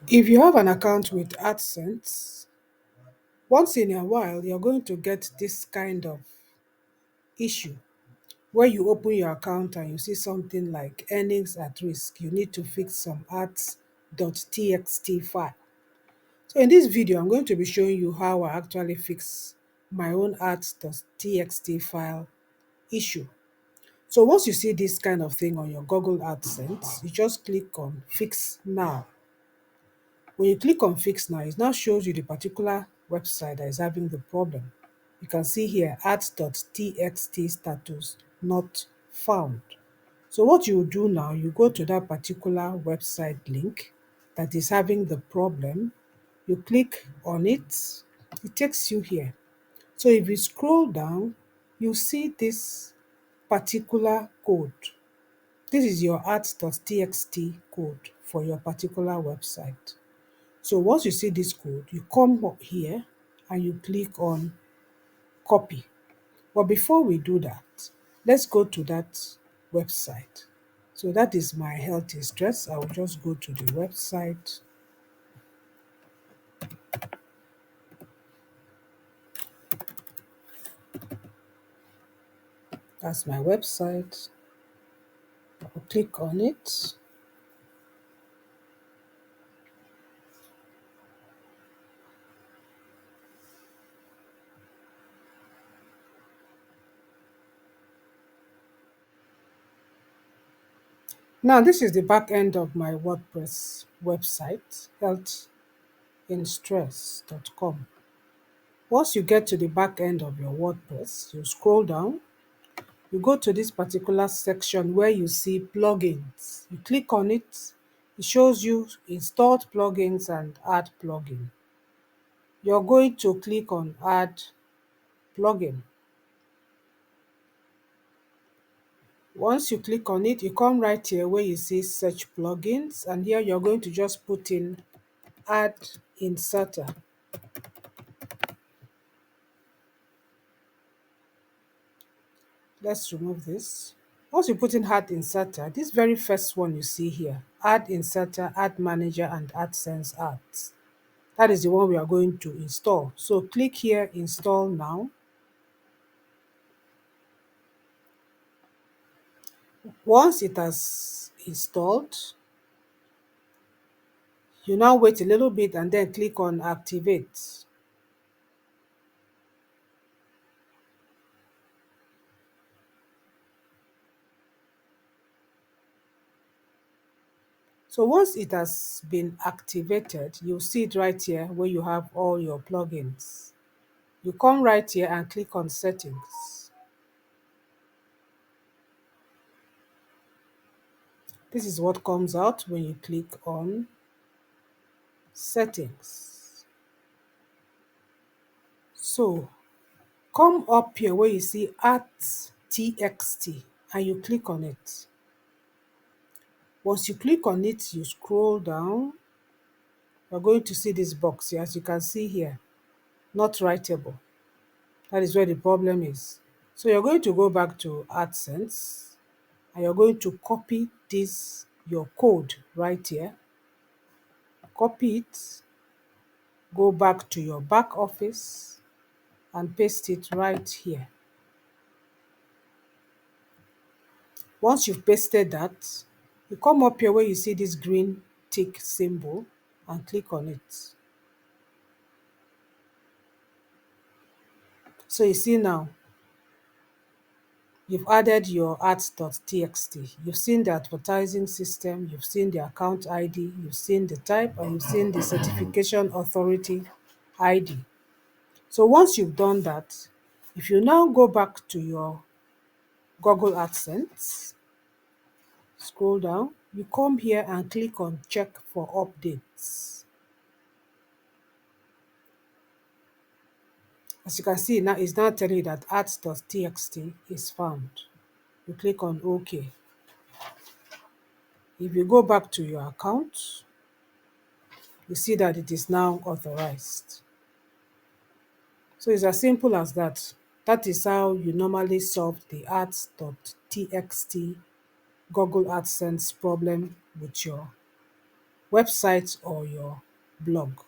If you have an account with AdSense, once in a while you're going to get this kind of issue where you open your account and you see something like earnings at risk. You need to fix some ads.txt file. So in this video, I'm going to be showing you how I actually fix my own ads.txt file issue. So once you see this kind of thing on your Google AdSense, you just click on Fix Now. When you click on Fix Now, it now shows you the particular website that is having the problem. You can see here ads.txt status not found. So what you do now, you go to that particular website link that is having the problem. You click on it, it takes you here. So if you scroll down, you see this particular code. This is your ads.txt code for your particular website. So once you see this code, you come up here and you click on copy. But before we do that, let's go to that website. So that is my health is stress. I will just go to the website. That's my website. I'll click on it. Now this is the back end of my WordPress website, healthinstress.com. Once you get to the back end of your WordPress, you scroll down, you go to this particular section where you see plugins. You click on it, it shows you installed plugins and add plugin. You're going to click on add plugin. Once you click on it, you come right here where you see search plugins, and here you're going to just put in add inserter. Let's remove this. Once you put in add inserter, this very first one you see here, add inserter, add manager, and AdSense ads. That is the one we are going to install. So click here, install now. Once it has installed, you now wait a little bit and then click on activate. So once it has been activated, you'll see it right here where you have all your plugins. You come right here and click on settings. This is what comes out when you click on settings. So come up here where you see ads.txt and you click on it. Once you click on it, you scroll down, you're going to see this box here, as you can see here, not writable. That is where the problem is. So you're going to go back to AdSense and you're going to copy this, your code right here. Copy it, go back to your back office and paste it right here. Once you've pasted that, you come up here where you see this green tick symbol and click on it. So you see now, you've added your ads.txt. You've seen the advertising system, you've seen the account ID, you've seen the type, and you've seen the certification authority ID. So once you've done that, if you now go back to your Google AdSense, scroll down, you come here and click on check for updates. As you can see now, it's now telling you that ads.txt is found. You click on OK. If you go back to your account, you see that it is now authorized. So it's as simple as that. That is how you normally solve the ads.txt Google AdSense problem with your website or your blog.